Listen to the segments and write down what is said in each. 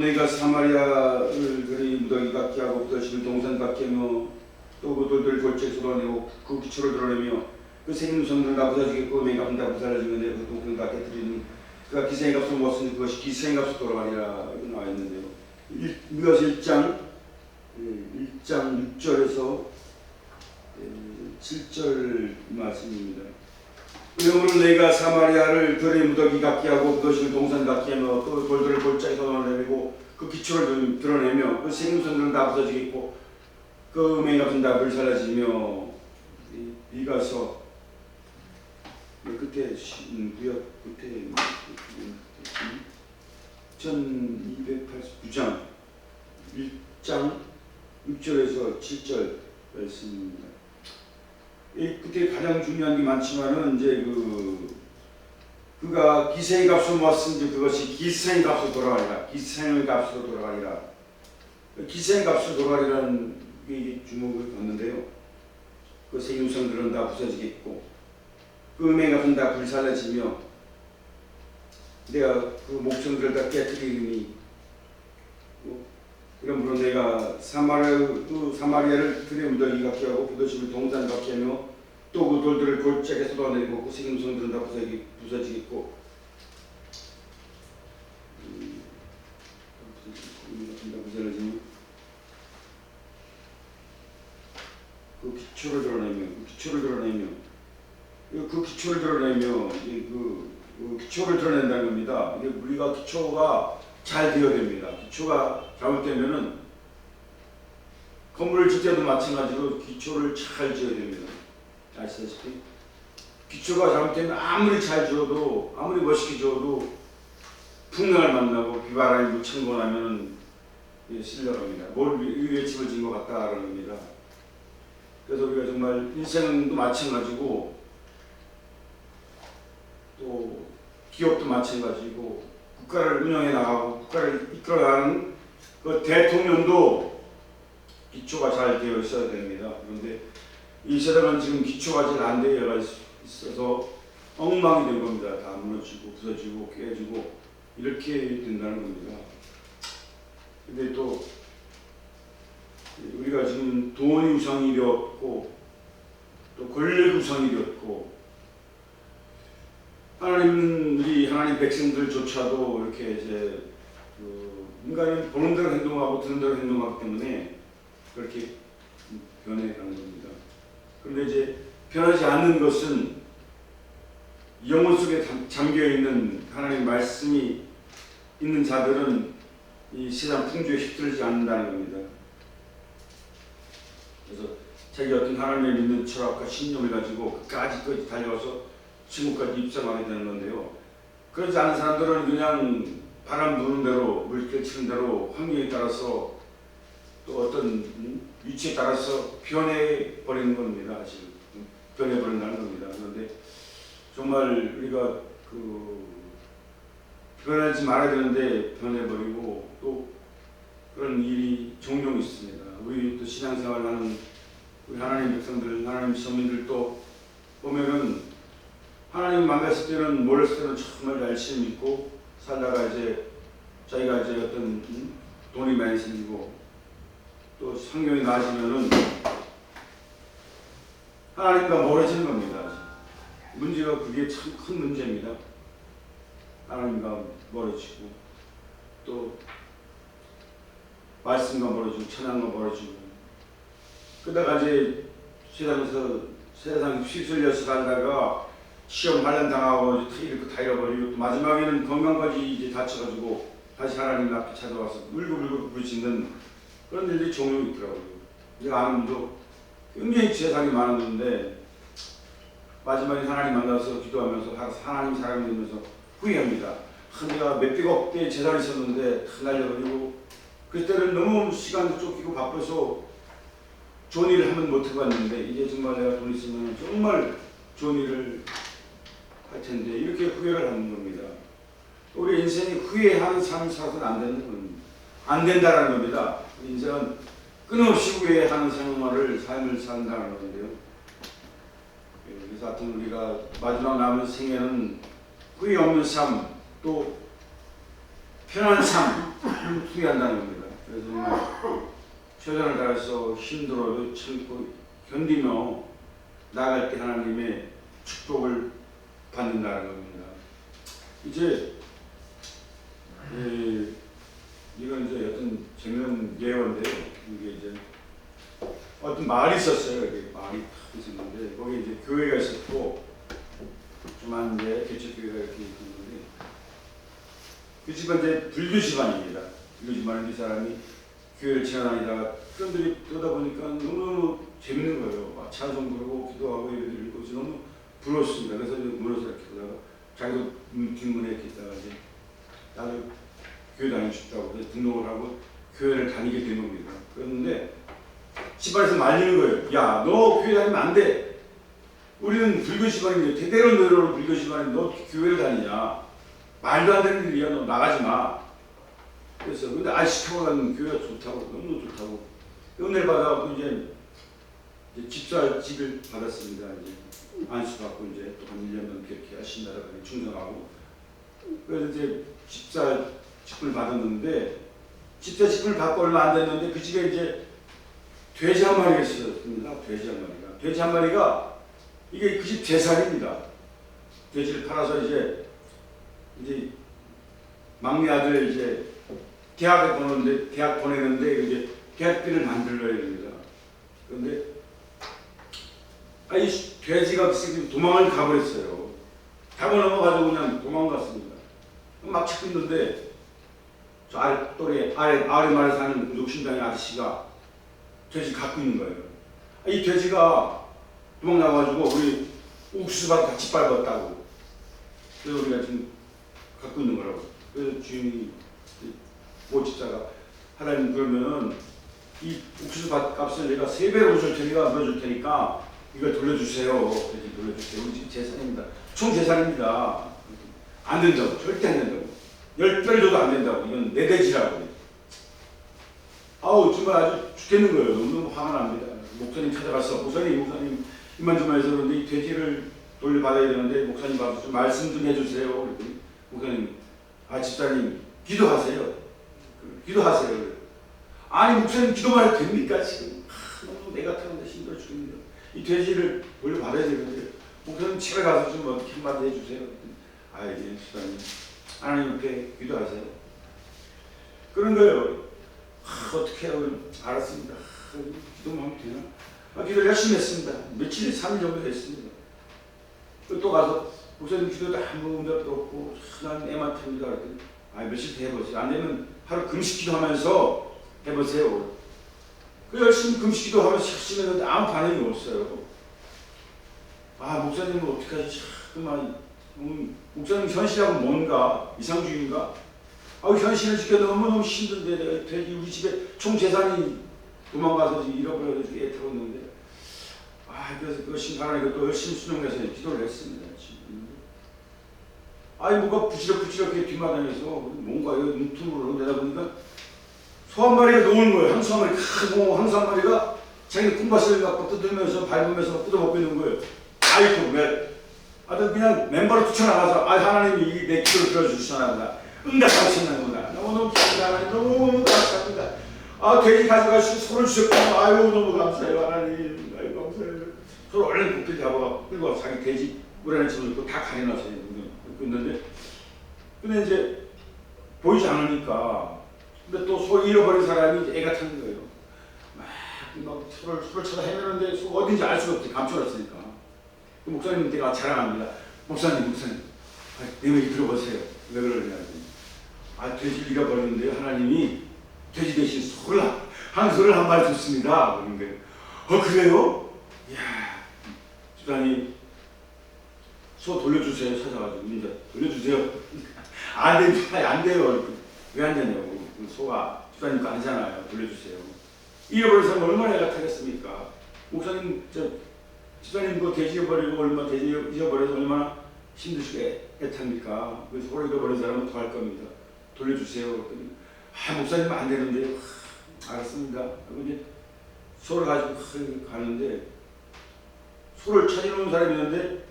너희가 사마리아를 그리 무더기 같게 하고 부서지는 동산 같게 하며 또 그 돌들 골짜기 쏟아내고 그 기초를 드러내며 그 생긴 손들은 다 부서지겠고 맹 값은 다 부서지면 그 동산 같게 드리는 그가 기생의 값을 먹었으니 그것이 기생의 값으로 돌아가리라 나와 있는데요. 이것이 1장 6절에서 7절 말씀입니다. 그러므로 너희가 사마리아를 들의 무더기 같게 하고 그것을 동산 같게 하며 또 돌들을 골짜기 쏟아내고 그 기초를 드러내며 그 생김선들은 다 부서지겠고 그 음행 같은 다 불살라지며 이가서 끝에 구역 끝에 1289장 1장 6절에서 7절 말씀입니다. 그때 가장 중요한 게 많지만은 이제 그가 기생의 값으로 모았으니 그것이 기생의 값으로 돌아가리라. 기생의 값으로 돌아가리라. 기생의 값으로 돌아가리라는 게 주목을 받는데요. 그 생김선들은 다 부서지겠고 그 음행 값은 다 불살라지며 내가 그 목성들을 다 깨뜨리니 그러므로 내가 사마리아를 들의 무더기 같게 하고 부도심을 동산 같게 하며 또 그 돌들을 골짜기에 쏟아내고 그 생김선들은 다 부서지겠고 그 기초를 드러내며 그 기초를 드러낸다는 겁니다. 이게 우리가 기초가 잘 되어야 됩니다. 기초가 잘못되면은 건물을 짓을 때도 마찬가지로 기초를 잘 지어야 됩니다. 아시다시피 기초가 잘못되면 아무리 잘 지어도 아무리 멋있게 지어도 풍랑을 만나고 비바람이 묻히고 나면은 실려갑니다. 뭘 위에 집을 지은 것 같다라는 겁니다. 그래서 우리가 정말 인생도 마찬가지고 또 기업도 마찬가지고 국가를 운영해 나가고 국가를 이끌어가는 그 대통령도 기초가 잘 되어 있어야 됩니다. 그런데 이 세상은 지금 기초가 잘 안 되어 있어서 엉망이 된 겁니다. 다 무너지고 부서지고 깨지고 이렇게 된다는 겁니다. 근데 또 우리가 지금 돈이 우상이 되었고 또 권력 우상이 되었고 하나님 백성들조차도 이렇게 이제 인간은 보는 대로 행동하고 듣는 대로 행동하기 때문에 그렇게 변해가는 겁니다. 그런데 이제 변하지 않는 것은 영혼 속에 잠겨 있는 하나님의 말씀이 있는 자들은 이 세상 풍조에 휩쓸리지 않는다는 겁니다. 그래서 자기 어떤 하나님을 믿는 철학과 신념을 가지고 끝까지 달려와서 지금까지 입성하게 되는 건데요. 그렇지 않은 사람들은 그냥 바람 부는 대로 물길 치는 대로 환경에 따라서 또 어떤 위치에 따라서 변해버리는 겁니다. 사실 변해버린다는 겁니다. 그런데 정말 우리가 변하지 말아야 되는데 변해버리고 또 그런 일이 종종 있습니다. 우리 또 신앙생활하는 우리 하나님 백성들, 하나님 서민들도 보면은 하나님 만났을 때는 몰랐을 때는 정말 열심히 믿고 살다가 이제 자기가 이제 어떤 돈이 많이 생기고 또 환경이 나아지면은 하나님과 멀어지는 겁니다. 문제가 그게 참 큰 문제입니다. 하나님과 멀어지고 또 말씀과 멀어지고 찬양과 멀어지고 그러다가 이제 세상 휩쓸려서 살다가 시험 환란당하고 이렇게 다 잃어버리고 또 마지막에는 건강까지 이제 다쳐가지고 다시 하나님 앞에 찾아와서 울고불고 부르짖는 그런 일들이 종종 있더라고요. 제가 아는 분도 굉장히 재산이 많았는데 마지막에 하나님 만나서 기도하면서 하나님 사랑을 믿으면서 후회합니다. 내가 몇백억대 재산이 있었는데 다 날려버리고 그때는 너무 시간도 쫓기고 바빠서 좋은 일을 하면 못 해봤는데 이제 정말 내가 돈 있으면 정말 좋은 일을 할 텐데 이렇게 후회를 하는 겁니다. 우리 인생이 후회하는 삶을 살아서는 안 된다는 겁니다. 인생은 끊임없이 후회하는 삶을 산다는 건데요. 그래서 하여튼 우리가 마지막 남은 생애는 후회 없는 삶, 또 편한 삶 투기한다는 겁니다. 그래서 정말 최선을 다해서 힘들어도 참고 견디며 나아갈 때 하나님의 축복을 받는다는 겁니다. 이제 이건 이제 어떤 재미있는 예언인데요. 이게 이제 어떤 마을이 있었어요. 이게 마을이 있었는데 거기 이제 교회가 있었고 조만 이제 개척교회가 이렇게 있는데 그 집은 이제 불교 집안입니다. 불교 집안인 이 사람이 교회를 지나다니다가 사람들이 그러다 보니까 너무너무 재밌는 거예요. 막 찬송 부르고 기도하고 예배 드리고 너무 부러웠습니다. 그래서 물어서 이렇게 보다가 자기도 뒷문에 이렇게 있다가 이제 나도 교회 다니고 싶다고 그래서 등록을 하고 교회를 다니게 된 겁니다. 그런데 집안에서 말리는 거예요. 야, 너 교회 다니면 안 돼. 우리는 불교 집안인데 대대로 내려오는 불교 집안인데 너 교회를 다니냐. 말도 안 되는 일이야. 너 나가지 마. 그래서 근데 시켜가는 교회가 좋다고 너무 좋다고 은혜를 받아갖고 이제 집사직을 받았습니다. 이제 안수받고 이제 또 한 1년 넘게 이렇게 하신다고 충성하고 그래서 이제 집사직분을 받았는데 집사직분을 받고 얼마 안 됐는데 그 집에 이제 돼지 한 마리가 있었습니다. 돼지 한 마리가 이게 그 집 재산입니다. 돼지를 팔아서 이제 막내 아들 이제 대학 보내는데 이제 대학비를 만들어야 됩니다. 그런데 이 돼지가 도망을 가버렸어요. 타고 넘어가지고 그냥 도망갔습니다. 막 찾고 있는데 저 아래 마을에 사는 녹심당의 아저씨가 돼지 갖고 있는 거예요. 이 돼지가 도망 나가지고 우리 옥수수밭 같이 밟았다고. 그래서 우리가 지금 갖고 있는 거라고. 그래서 주인이 모집자가 하나님 그러면은 이 옥수수밭 값을 내가 3배로 물어줄 테니까 이걸 돌려주세요. 돌려주세요. 우리 집 재산입니다. 총 재산입니다. 안 된다고. 절대 안 된다고. 10배를 줘도 안 된다고. 이건 내 돼지라고. 아우 정말 아주 죽겠는 거예요. 너무 화가 납니다. 목사님 찾아가서 목사님 이만저만 해서 그런데 이 돼지를 돌려받아야 되는데 목사님 와서 좀 말씀 좀 해주세요. 그랬더니 목사님 집사님 기도하세요. 아니 목사님 기도만 해도 됩니까 지금? 너무 내가 태어난데 힘들어 죽겠는데 이 돼지를 돌려받아야 되는데 목사님 집에 가서 좀 어떻게 한마디 해주세요. 예 집사님 하나님 옆에 기도하세요. 그런 거예요. 어떻게 해요? 알았습니다. 기도만 하면 되나? 기도를 열심히 했습니다. 며칠, 3일 정도 했습니다. 또 가서 목사님 기도도 아무 응답도 없고 난 애만 탑니다. 그랬더니 며칠 더 해보세요. 안 되면 하루 금식 기도하면서 해보세요. 열심히 금식 기도하면서 열심히 했는데 아무 반응이 없어요. 목사님은 어떻게 하지? 목사님 현실하고 뭔가 이상주의인가? 현실을 지켜 너무너무 힘든데 돼지 우리 집에 총 재산이 도망가서 잃어버려서 애 태웠는데 그래서 그것이 하나님 또 열심히 수능해서 기도를 했습니다. 뭔가 부지럭부지럭하게 뒷마당에서 뭔가 눈통으로 내다보니까 소 한 마리가 노는 거예요. 항소 한 마리 크고 항소 한 마리가 자기 꿈밭을 갖고 뜯으면서 밟으면서 뜯어먹고 있는 거예요. 그냥 맨발로 뛰쳐나가서 하나님이 내 기도를 들어주시나 보다. 응답하시나 보다. 너무 감사합니다. 하나님 너무 감사합니다. 돼지 가져가시고 소를 주셨구나. 너무 감사해요 하나님. 감사해요. 소를 얼른 곱게 잡아가 끌고 와서 자기 돼지 물 안에 집어넣고 다 가려놨어요. 근데 이제 보이지 않으니까 근데 또 소 잃어버린 사람이 이제 애가 타는 거예요. 막 소를 찾아 헤매는데 소가 어딘지 알 수가 없지. 감춰놨으니까. 목사님 내가 자랑합니다. 목사님 내 얘기 들어보세요. 왜 그러냐. 돼지를 잃어버리는데 하나님이 돼지 대신 소를 한 마리 줬습니다. 그런데 그래요? 이야 집사님 소 돌려주세요. 찾아가지고 이제 돌려주세요. 안 돼요. 왜 안 되냐고. 소가 집사님 거 아니잖아요. 돌려주세요. 잃어버린 사람 얼마나 애가 타겠습니까? 목사님 집사님 그 돼지 잃어버려서 얼마나 힘드시게 애탑니까? 그 소를 잃어버린 사람은 더 할 겁니다. 돌려주세요. 그랬더니 목사님 안 되는데요. 알았습니다. 그리고 이제 소를 가지고 가는데 소를 찾아놓은 사람이 있는데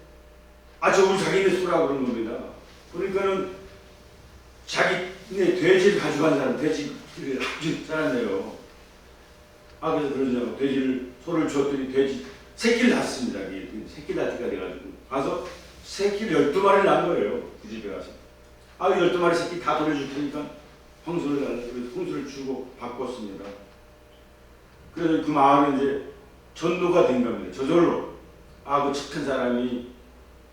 저 우리 자기네 소라고 그러는 겁니다. 그러니까는 자기 근데 돼지를 가져간 사람, 돼지를 아주 잘하네요. 아, 그래서 그러냐고, 돼지를, 소를 주었더니 돼지, 새끼를 낳습니다. 새끼를 낳을 때가 돼가지고. 가서 새끼를 12마리를 낳은 거예요. 그 집에 가서. 아, 12마리 새끼 다 돌려줄 테니까 황소를 달라고 홍수를 주고 바꿨습니다. 그래서 그 마을이 이제 전도가 된 겁니다. 저절로. 아, 그 착한 사람이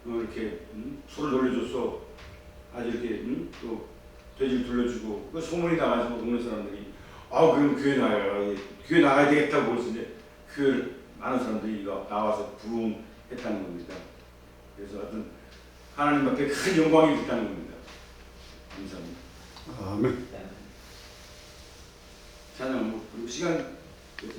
이렇게 소를 돌려줘서 아주 이렇게 또 돼지를 돌려주고 그 소문이 나가지고 동네 사람들이 아, 그럼 교회 나가야 교회 나가야 되겠다고 그래서 이제 교회를 많은 사람들이 나와서 부흥했다는 겁니다. 그래서 하여튼 하나님 앞에 큰 영광이 있다는 겁니다. 감사합니다. 아멘. 찬양 그리고 시간